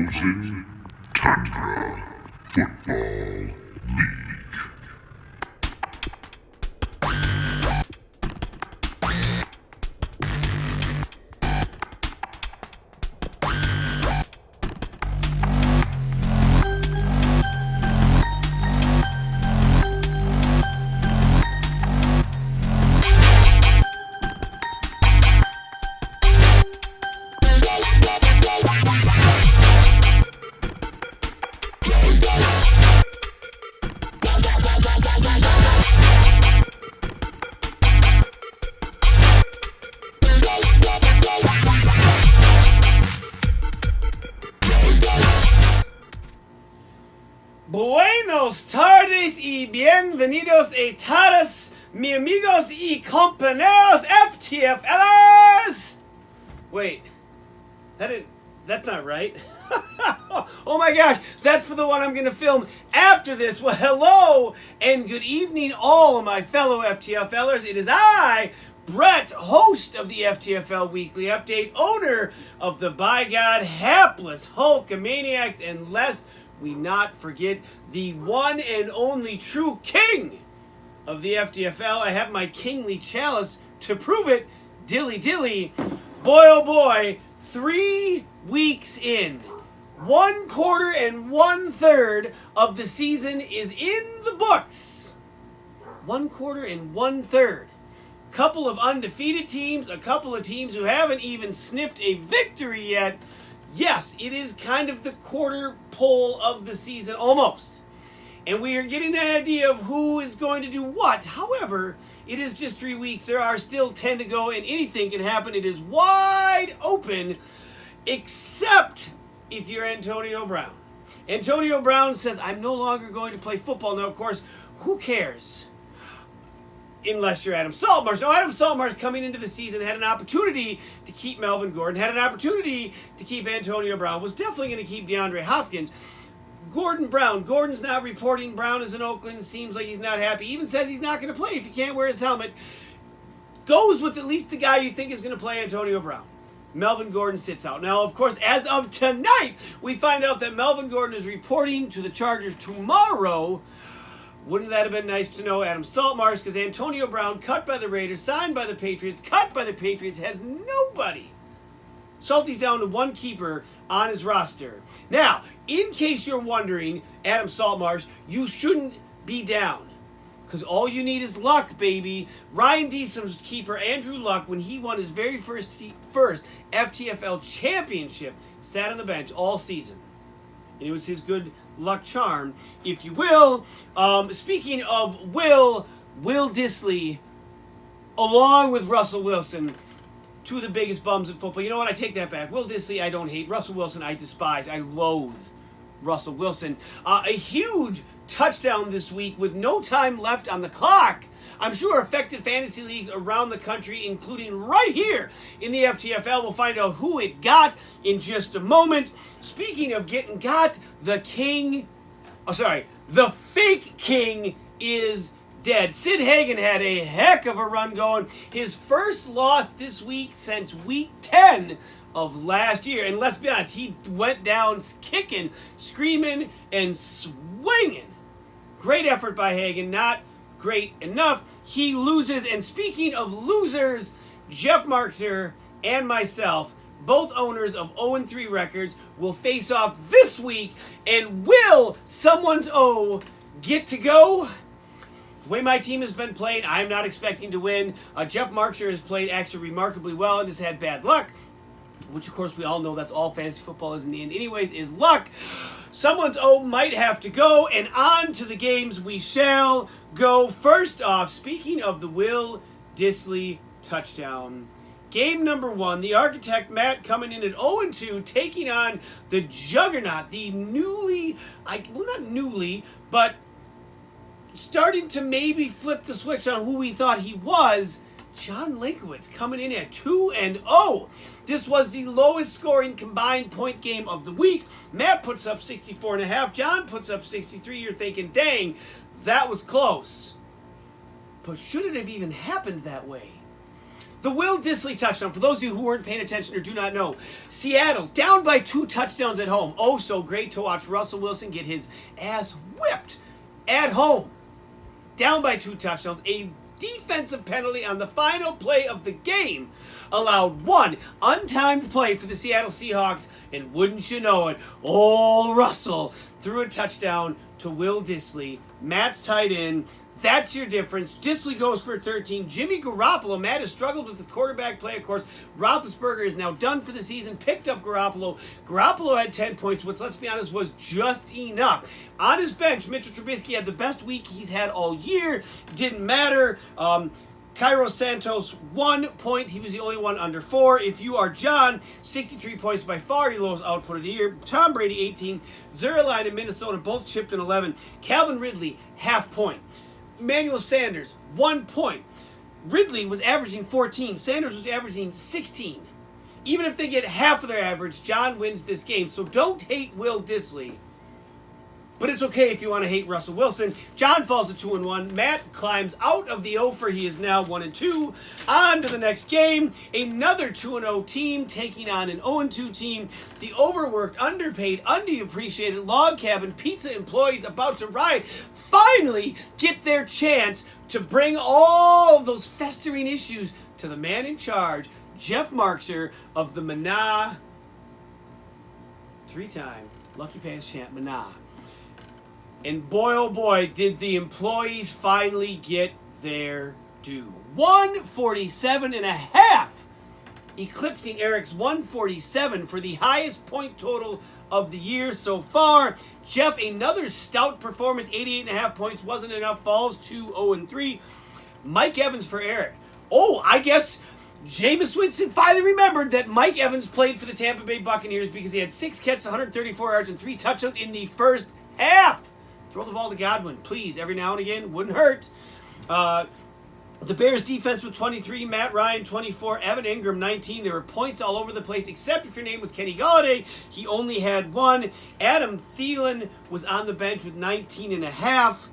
Frozen Tundra Football League. Buenos tardes y bienvenidos a todos mis amigos y compañeros FTFLers! Wait, that's not right. Oh my gosh, that's for the one I'm going to film after this. Well, hello and good evening all of my fellow FTFLers. It is I, Brett, host of the FTFL Weekly Update, owner of the by God hapless Hulkamaniacs, and lest we not forget the one and only true king of the FTFL. I have my kingly chalice to prove it. Dilly dilly. Boy oh boy, 3 weeks in. 1/4 and 1/3 of the season is in the books. 1/4 and 1/3. Couple of undefeated teams, a couple of teams who haven't even sniffed a victory yet. Yes, it is kind of the quarter pole of the season, almost. And we are getting an idea of who is going to do what. However, it is just 3 weeks. There are still 10 to go, and anything can happen. It is wide open, except if you're Antonio Brown. Antonio Brown says, I'm no longer going to play football. Now, of course, who cares? Unless you're Adam Saltmarsh. No, Adam Saltmarsh coming into the season had an opportunity to keep Melvin Gordon, had an opportunity to keep Antonio Brown, was definitely going to keep DeAndre Hopkins. Gordon's not reporting. Brown is in Oakland, seems like he's not happy, even says he's not going to play if he can't wear his helmet. Goes with at least the guy you think is going to play Antonio Brown. Melvin Gordon sits out. Now, of course, as of tonight, we find out that Melvin Gordon is reporting to the Chargers tomorrow. Wouldn't that have been nice to know, Adam Saltmarsh? Because Antonio Brown, cut by the Raiders, signed by the Patriots, cut by the Patriots, has nobody. Salty's down to one keeper on his roster. Now, in case you're wondering, Adam Saltmarsh, you shouldn't be down. Because all you need is luck, baby. Ryan Deesom's keeper, Andrew Luck, when he won his very first FTFL championship, sat on the bench all season. And it was his good luck charm, if you will. Speaking of Will Dissly, along with Russell Wilson, two of the biggest bums in football. You know what? I take that back. Will Dissly, I don't hate. Russell Wilson, I despise. I loathe Russell Wilson. A huge touchdown this week with no time left on the clock. I'm sure affected fantasy leagues around the country, including right here in the FTFL. We'll find out who it got in just a moment. Speaking of getting got, the fake king is dead. Sid Hagen had a heck of a run going. His first loss this week since week 10 of last year. And let's be honest, he went down kicking, screaming, and swinging. Great effort by Hagen, not great enough. He loses. And speaking of losers, Jeff Markser and myself, both owners of 0-3 records, will face off this week. And will someone's O get to go? The way my team has been playing, I'm not expecting to win. Jeff Markser has played actually remarkably well and has had bad luck, which of course we all know that's all fantasy football is in the end anyways, is luck. Someone's O might have to go, and on to the games we shall go. First off, speaking of the Will Dissly touchdown, game number 1, the architect Matt coming in at 0-2, taking on the juggernaut, the but starting to maybe flip the switch on who we thought he was, John Linkowitz coming in at 2-0. This was the lowest scoring combined point game of the week. Matt puts up 64.5. John puts up 63. You're thinking, dang, that was close. But should it have even happened that way? The Will Dissly touchdown, for those of you who weren't paying attention or do not know, Seattle down by 2 touchdowns at home. Oh, so great to watch Russell Wilson get his ass whipped at home. Down by 2 touchdowns. A defensive penalty on the final play of the game allowed 1 untimed play for the Seattle Seahawks, and wouldn't you know it, old Russell threw a touchdown to Will Dissly. Matt's tight end. That's your difference. Dissly goes for 13. Jimmy Garoppolo, Matt has struggled with his quarterback play, of course. Roethlisberger is now done for the season. Picked up Garoppolo. Garoppolo had 10 points, which, let's be honest, was just enough. On his bench, Mitchell Trubisky had the best week he's had all year. Didn't matter. Cairo Santos, 1 point. He was the only one under 4. If you are John, 63 points, by far your lowest output of the year. Tom Brady, 18. Zerline and Minnesota both chipped in 11. Calvin Ridley, half point. Emmanuel Sanders, 1 point. Ridley was averaging 14. Sanders was averaging 16. Even if they get half of their average, John wins this game. So don't hate Will Dissly. But it's okay if you want to hate Russell Wilson. John falls to 2-1. Matt climbs out of the over. He is now 1-2. On to the next game. Another 2-0 team taking on an 0-2 team. The overworked, underpaid, underappreciated log cabin pizza employees about to ride finally get their chance to bring all of those festering issues to the man in charge, Jeff Markser of the Mana, 3-time Lucky Pass champ Mana. And boy, oh boy, did the employees finally get their due. 147.5, eclipsing Eric's 147 for the highest point total of the year so far. Jeff, another stout performance, 88.5 points, wasn't enough, falls to 0-3. Mike Evans for Eric. Oh, I guess Jameis Winston finally remembered that Mike Evans played for the Tampa Bay Buccaneers because he had 6 catches, 134 yards, and 3 touchdowns in the first half. Throw the ball to Godwin, please. Every now and again, wouldn't hurt. The Bears defense with 23, Matt Ryan 24, Evan Ingram 19. There were points all over the place, except if your name was Kenny Golladay. He only had 1. Adam Thielen was on the bench with 19.5.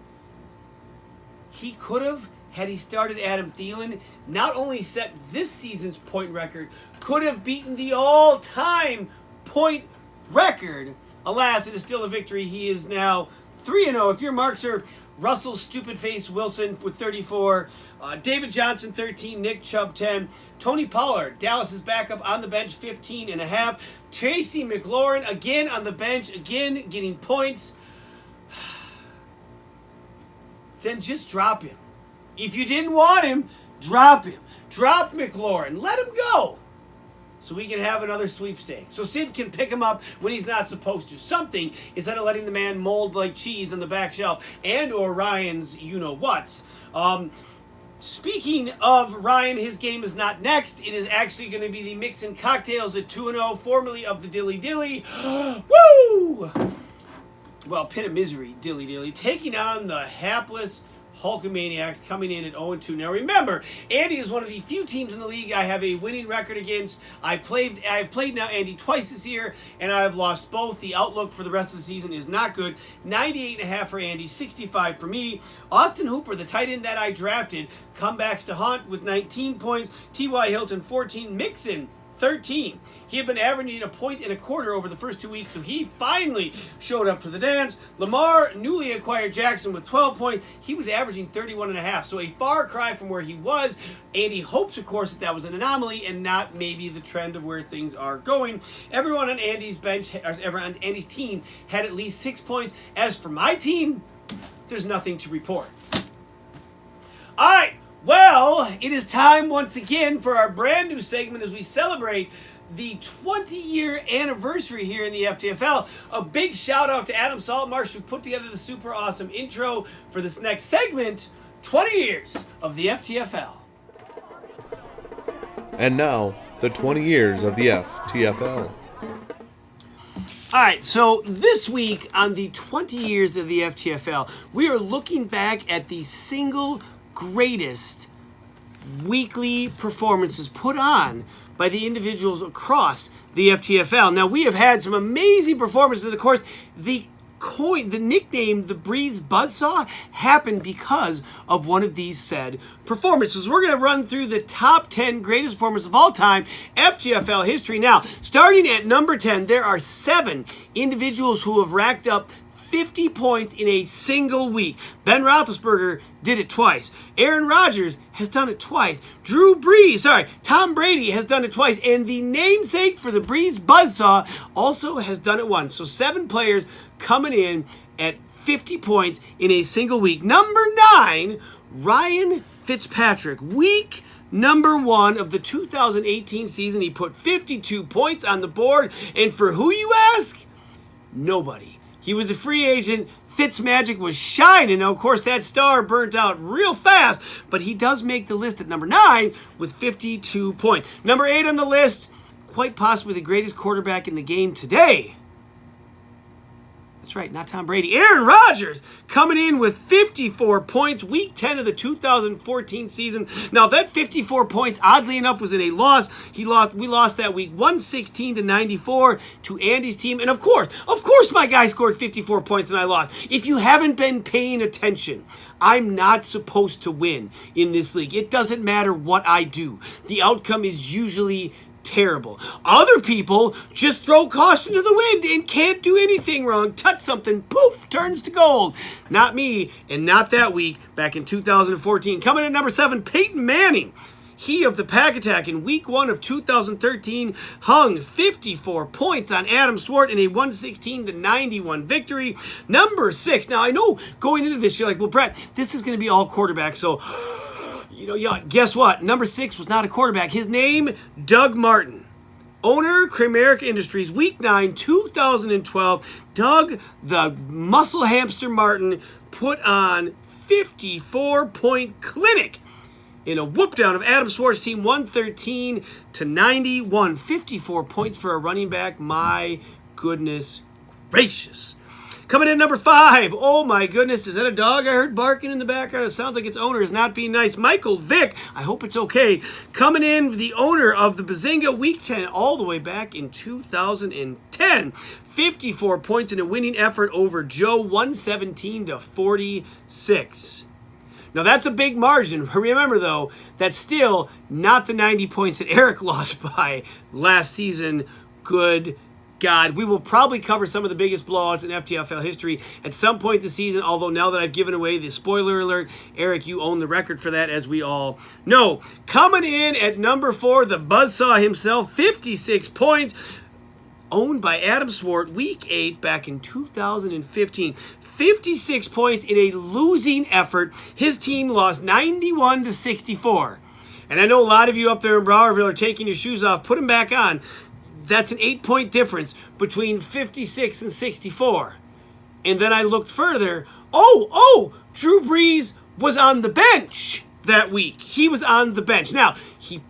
He could have, had he started Adam Thielen, not only set this season's point record, could have beaten the all-time point record. Alas, it is still a victory. He is now 3-0. If your marks are Russell Stupid Face Wilson with 34, David Johnson 13, Nick Chubb 10, Tony Pollard, Dallas's backup, on the bench 15.5, Tracy McLaurin again on the bench, again getting points. Then just drop him. If you didn't want him, drop him. Drop McLaurin. Let him go, so we can have another sweepstakes. So Sid can pick him up when he's not supposed to. Something, instead of letting the man mold like cheese on the back shelf, and or Ryan's you-know-whats. Speaking of Ryan, his game is not next. It is actually going to be the Mixin' Cocktails at 2-0, formerly of the Dilly Dilly. Woo! Well, Pit of Misery, Dilly Dilly, taking on the hapless Hulkamaniacs, coming in at 0-2. Now remember, Andy is one of the few teams in the league I have a winning record against. I've played now Andy twice this year, and I have lost both. The outlook for the rest of the season is not good. 98.5 for Andy, 65 for me. Austin Hooper, the tight end that I drafted, comebacks to haunt with 19 points. T.Y. Hilton, 14. Mixon, 13. He had been averaging 1.25 points over the first 2 weeks, so he finally showed up to the dance. Lamar, newly acquired Jackson with 12 points. He was averaging 31.5, so a far cry from where he was. Andy hopes, of course, that was an anomaly and not maybe the trend of where things are going. Everyone on Andy's bench, everyone on Andy's team, had at least 6 points. As for my team, there's nothing to report. All right. Well, it is time once again for our brand new segment as we celebrate the 20-year anniversary here in the FTFL. A big shout out to Adam Saltmarsh, who put together the super awesome intro for this next segment, 20 years of the FTFL. And now, the 20 years of the FTFL. All right, so this week on the 20 years of the FTFL, we are looking back at the single greatest weekly performances put on by the individuals across the FTFL. Now, we have had some amazing performances. Of course, the the nickname the Breeze Buzzsaw happened because of one of these said performances. We're going to run through the top 10 greatest performers of all time, FTFL history. Now, starting at number 10, there are 7 individuals who have racked up 50 points in a single week. Ben Roethlisberger did it twice. Aaron Rodgers has done it twice. Tom Brady has done it twice. And the namesake for the Breeze Buzzsaw also has done it once. So 7 players coming in at 50 points in a single week. Number 9, Ryan Fitzpatrick. Week number 1 of the 2018 season, he put 52 points on the board. And for who you ask? Nobody. He was a free agent. Fitzmagic was shining. Now, of course, that star burnt out real fast, but he does make the list at number 9 with 52 points. Number 8 on the list, quite possibly the greatest quarterback in the game today. That's right, not Tom Brady. Aaron Rodgers coming in with 54 points, week 10 of the 2014 season. Now, that 54 points, oddly enough, was in a loss. We lost that week 116-94 to Andy's team. And of course, my guy scored 54 points and I lost. If you haven't been paying attention, I'm not supposed to win in this league. It doesn't matter what I do. The outcome is usually terrible. Other people just throw caution to the wind and can't do anything wrong. Touch something, poof, turns to gold. Not me, and not that week back in 2014. Coming in at number 7, Peyton Manning. He of the Pack Attack in week 1 of 2013 hung 54 points on Adam Swart in a 116-91 victory. Number 6. Now, I know going into this, you're like, well, Brett, this is going to be all quarterbacks, so guess what? Number 6 was not a quarterback. His name, Doug Martin. Owner, Kramerica Industries, week 9, 2012. Doug, the muscle hamster Martin, put on 54-point clinic in a whoop down of Adam Swartz's team, 113-91. 54 points for a running back. My goodness gracious. Coming in at number 5. Oh my goodness, is that a dog I heard barking in the background? It sounds like its owner is not being nice. Michael Vick, I hope it's okay. Coming in, the owner of the Bazinga week 10 all the way back in 2010. 54 points in a winning effort over Joe, 117-46. Now that's a big margin. Remember though, that's still not the 90 points that Eric lost by last season. Good God, we will probably cover some of the biggest blowouts in FTFL history at some point this season, although now that I've given away the spoiler alert, Eric, you own the record for that, as we all know. Coming in at number 4, the Buzzsaw himself, 56 points, owned by Adam Swart, week 8 back in 2015. 56 points in a losing effort. His team lost 91-64. And I know a lot of you up there in Browerville are taking your shoes off. Put them back on. That's an 8-point difference between 56 and 64. And then I looked further. Drew Brees was on the bench that week. He was on the bench. Now, he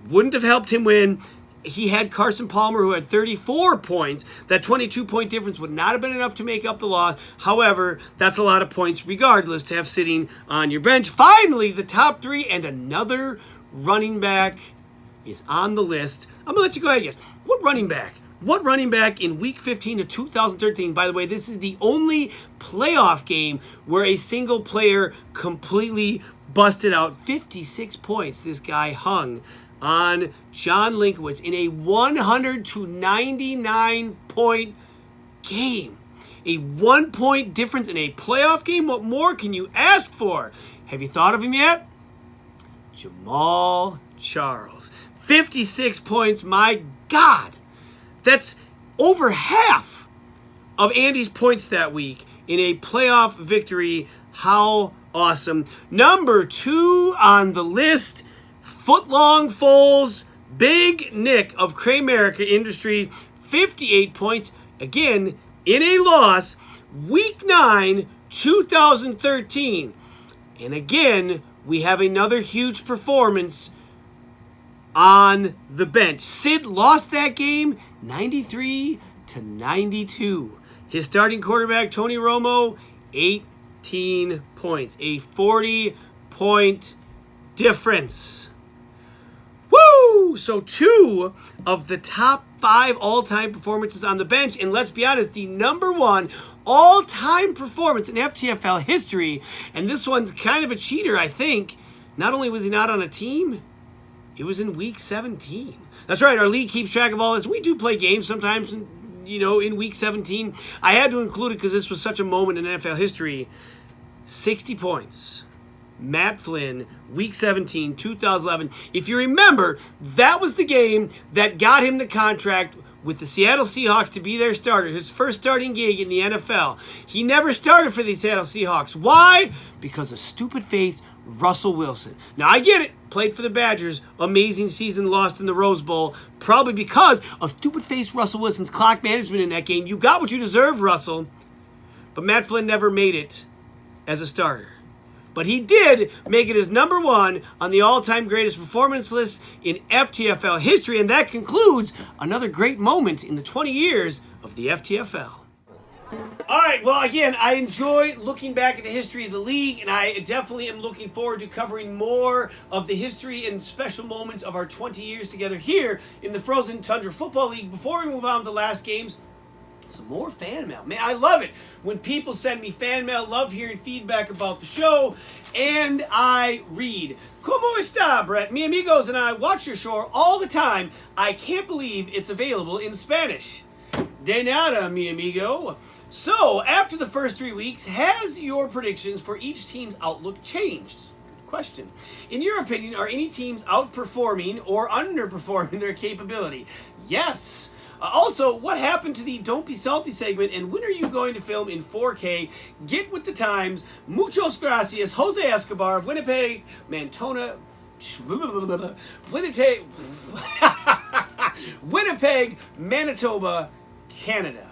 wouldn't have helped him win. He had Carson Palmer, who had 34 points. That 22-point difference would not have been enough to make up the loss. However, that's a lot of points regardless to have sitting on your bench. Finally, the top 3 and another running back is on the list. I'm going to let you go ahead and guess. What running back in week 15 of 2013? By the way, this is the only playoff game where a single player completely busted out. 56 points this guy hung on John Linkowitz in a 100-99-point game. A 1-point difference in a playoff game? What more can you ask for? Have you thought of him yet? Jamal Charles. 56 points, my God. That's over half of Andy's points that week in a playoff victory. How awesome. Number 2 on the list, Footlong Foles, Big Nick of Kramerica Industries, 58 points, again, in a loss, week 9, 2013. And again, we have another huge performance on the bench. Sid lost that game 93-92. His starting quarterback, Tony Romo, 18 points. A 40-point difference. Woo! 2. So 2 of the top 5 all-time performances on the bench. And let's be honest, the number 1 all-time performance in FTFL history. And this one's kind of a cheater, I think. Not only was he not on a team, it was in week 17. That's right, our league keeps track of all this. We do play games sometimes, in week 17. I had to include it because this was such a moment in NFL history. 60 points. Matt Flynn, week 17, 2011. If you remember, that was the game that got him the contract with the Seattle Seahawks to be their starter, his first starting gig in the NFL. He never started for the Seattle Seahawks. Why? Because of stupid face Russell Wilson. Now, I get it. Played for the Badgers. Amazing season, lost in the Rose Bowl. Probably because of stupid face Russell Wilson's clock management in that game. You got what you deserved, Russell. But Matt Flynn never made it as a starter. But he did make it as number 1 on the all-time greatest performance list in FTFL history, and that concludes another great moment in the 20 years of the FTFL. All right, well, again, I enjoy looking back at the history of the league, and I definitely am looking forward to covering more of the history and special moments of our 20 years together here in the Frozen Tundra Football League. Before we move on to the last games, some more fan mail. Man, I love it when people send me fan mail. Love hearing feedback about the show. And I read, "Como está, Brett? Mi amigos and I watch your show all the time. I can't believe it's available in Spanish. De nada, mi amigo." So, after the first 3 weeks, has your predictions for each team's outlook changed? Good question. In your opinion, are any teams outperforming or underperforming their capability? Yes. Also, what happened to the Don't Be Salty segment, and when are you going to film in 4K? Get with the times. Muchos gracias, Jose Escobar, Winnipeg, Winnipeg, Manitoba, Canada.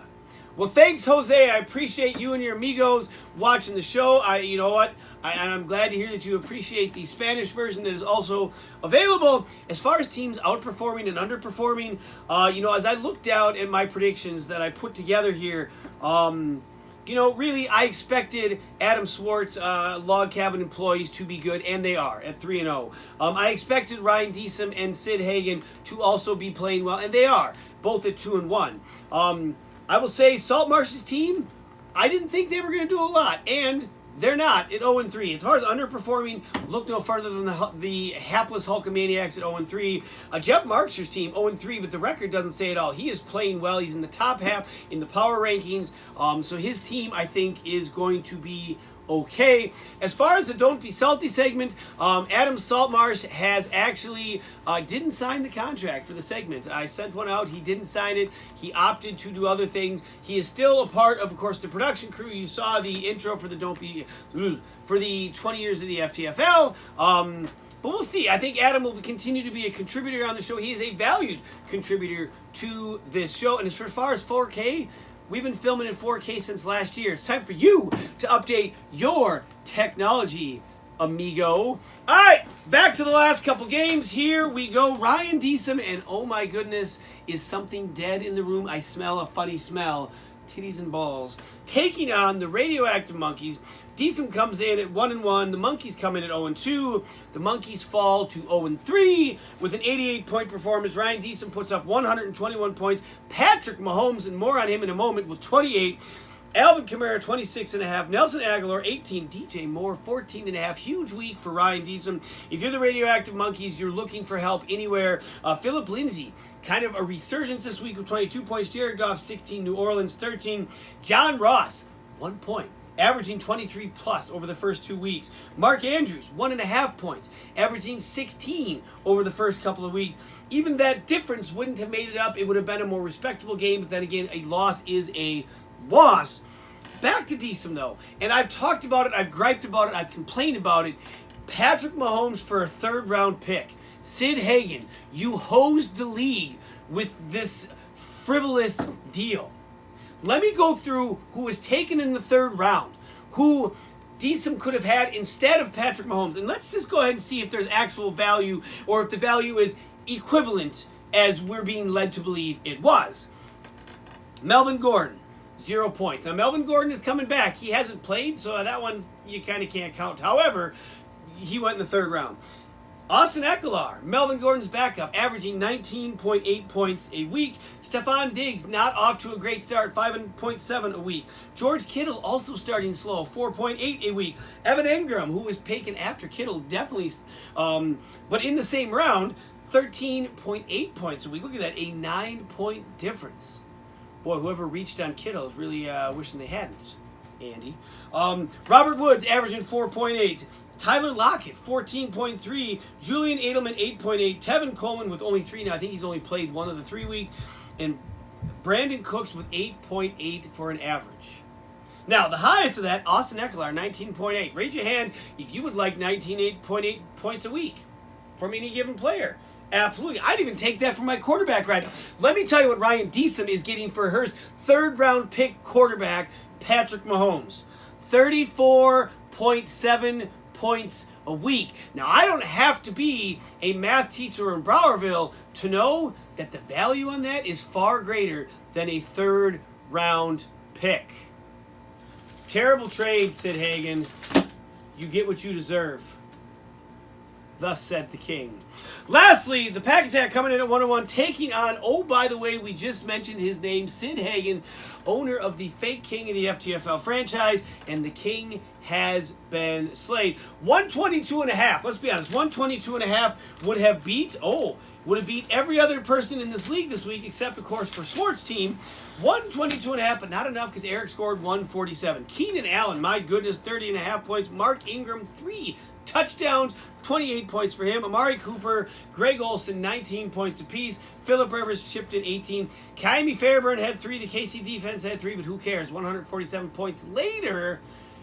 Well, thanks, Jose. I appreciate you and your amigos watching the show. You know what? I'm glad to hear that you appreciate the Spanish version that is also available. As far as teams outperforming and underperforming, as I looked out at my predictions that I put together here, really, I expected Adam Swartz, Log Cabin Employees, to be good, and they are at 3-0. I expected Ryan Deesum and Sid Hagen to also be playing well, and they are, both at 2-1. I will say Saltmarsh's team, I didn't think they were going to do a lot, and they're not at 0-3. As far as underperforming, look no further than the hapless Hulkamaniacs at 0-3. Jeff Marks's team 0-3, but the record doesn't say it all. He is playing well. He's in the top half in the power rankings. So his team, I think, is going to be okay. As far as the Don't Be Salty segment, Adam Saltmarsh has actually didn't sign the contract for the segment. I sent one out. He didn't sign it. He opted to do other things. He is still a part of course, the production crew. You saw the intro for the for the 20 years of the FTFL. But we'll see. I think Adam will continue to be a contributor on the show. He is a valued contributor to this show. And as far as 4K, we've been filming in 4K since last year. It's time for you to update your technology, amigo. All right, back to the last couple games. Here we go. Ryan Deesum, and oh my goodness, is something dead in the room? I smell a funny smell. Titties and balls. Taking on the Radioactive Monkeys. Deesum comes in at 1-1. The Monkeys come in at 0-2. The Monkeys fall to 0-3 with an 88-point performance. Ryan Deesum puts up 121 points. Patrick Mahomes, and more on him in a moment, with 28. Alvin Kamara, 26.5. Nelson Aguilar, 18. DJ Moore, 14.5. Huge week for Ryan Deesum. If you're the Radioactive Monkeys, you're looking for help anywhere. Philip Lindsay, kind of a resurgence this week with 22 points. Jared Goff, 16. New Orleans, 13. John Ross, 1 point, averaging 23 plus over the first 2 weeks. Mark Andrews, 1.5 points, averaging 16 over the first couple of weeks. Even that difference wouldn't have made it up. It would have been a more respectable game, but then again, a loss is a loss. Back to Deesum, though, and I've talked about it, I've griped about it, I've complained about it. Patrick Mahomes for a 3rd-round pick. Sid Hagen, you hosed the league with this frivolous deal. Let me go through who was taken in the 3rd round, who Deesum could have had instead of Patrick Mahomes. And let's just go ahead and see if there's actual value, or if the value is equivalent as we're being led to believe it was. Melvin Gordon, 0 points. Now, Melvin Gordon is coming back. He hasn't played, so that one you kind of can't count. However, he went in the 3rd round. Austin Eckler, Melvin Gordon's backup, averaging 19.8 points a week. Stephon Diggs, not off to a great start, 5.7 a week. George Kittle also starting slow, 4.8 a week. Evan Ingram, who was taken after Kittle, definitely, but in the same round, 13.8 points a week. Look at that, a 9-point difference. Boy, whoever reached on Kittle is really wishing they hadn't, Andy. Robert Woods averaging 4.8. Tyler Lockett, 14.3. Julian Edelman, 8.8. Tevin Coleman with only 3. Now, I think he's only played one of the 3 weeks. And Brandon Cooks with 8.8 for an average. Now, the highest of that, Austin Eckler, 19.8. Raise your hand if you would like 19.8 points a week from any given player. Absolutely. I'd even take that from my quarterback right now. Let me tell you what Ryan Deesum is getting for her third-round pick quarterback, Patrick Mahomes. 34.7 points a week. Now, I don't have to be a math teacher in Browerville to know that the value on that is far greater than a third-round pick. Terrible trade, Sid Hagen. You get what you deserve. Thus said the king. Lastly, the Pack Attack coming in at 101, taking on, oh, by the way, we just mentioned his name, Sid Hagen, owner of the fake king of the FTFL franchise, and the king has been slayed. 122.5, let's be honest, 122.5 would have beat every other person in this league this week, except, of course, for Sports Team. 122.5, but not enough because Eric scored 147. Keenan Allen, my goodness, 30.5 points. Mark Ingram, 3 touchdowns, 28 points for him. Amari Cooper, Greg Olsen, 19 points apiece. Phillip Rivers chipped in 18. Kaimi Fairburn had 3. The KC defense had 3, but who cares? 147 points later,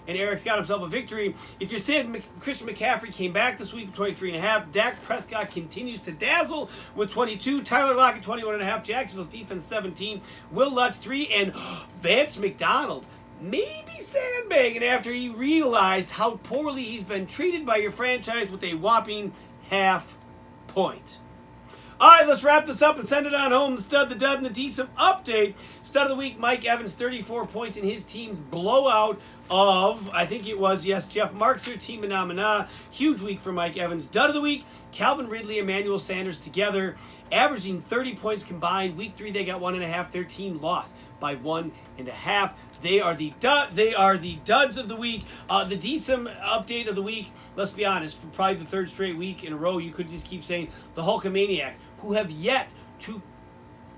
and Eric's got himself a victory. If you're saying Christian McCaffrey came back this week with 23.5. Dak Prescott continues to dazzle with 22. Tyler Lockett, 21.5. Jacksonville's defense, 17. Will Lutz, 3. And Vance McDonald, maybe sandbagging after he realized how poorly he's been treated by your franchise with a whopping half point. All right, let's wrap this up and send it on home. The stud, the dud, and the decent update. Stud of the week, Mike Evans, 34 points in his team's blowout of, I think it was, yes, Jeff Markser, Team Manamana. Huge week for Mike Evans. Dud of the week, Calvin Ridley, Emmanuel Sanders together, averaging 30 points combined. Week 3, they got 1.5. Their team lost by 1.5. They are the duds of the week. The decent update of the week, let's be honest, for probably the third straight week in a row, you could just keep saying the Hulkamaniacs, who have yet to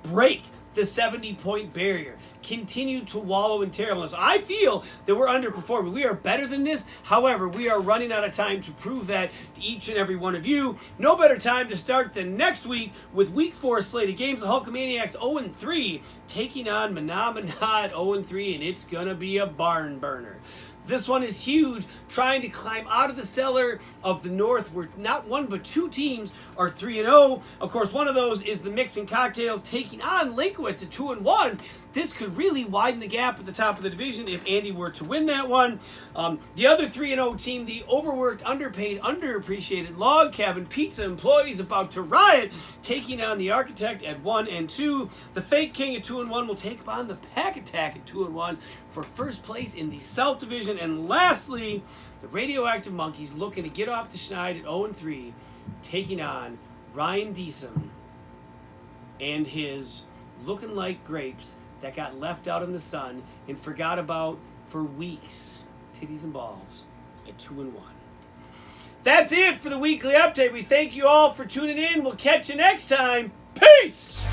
break the 70-point barrier, continue to wallow in terribleness. I feel that we're underperforming. We are better than this. However, we are running out of time to prove that to each and every one of you. No better time to start than next week with Week 4 slate of games. The Hulkamaniacs 0-3 taking on Manamana at 0-3, and it's going to be a barn burner. This one is huge, trying to climb out of the cellar of the North, where not one but 2 teams are 3-0. Of course, one of those is the Mixing Cocktails taking on Lakewitz at 2-1. This could really widen the gap at the top of the division if Andy were to win that one. The other 3-0 team, the overworked, underpaid, underappreciated Log Cabin Pizza employees about to riot, taking on the Architect at 1-2. The Fake King at 2-1 will take on the Pack Attack at 2-1 for first place in the South Division. And lastly, the Radioactive Monkeys looking to get off the schneid at 0-3, taking on Ryan Deesum and his looking like grapes that got left out in the sun and forgot about for weeks. Titties and balls at 2-1. That's it for the weekly update. We thank you all for tuning in. We'll catch you next time. Peace!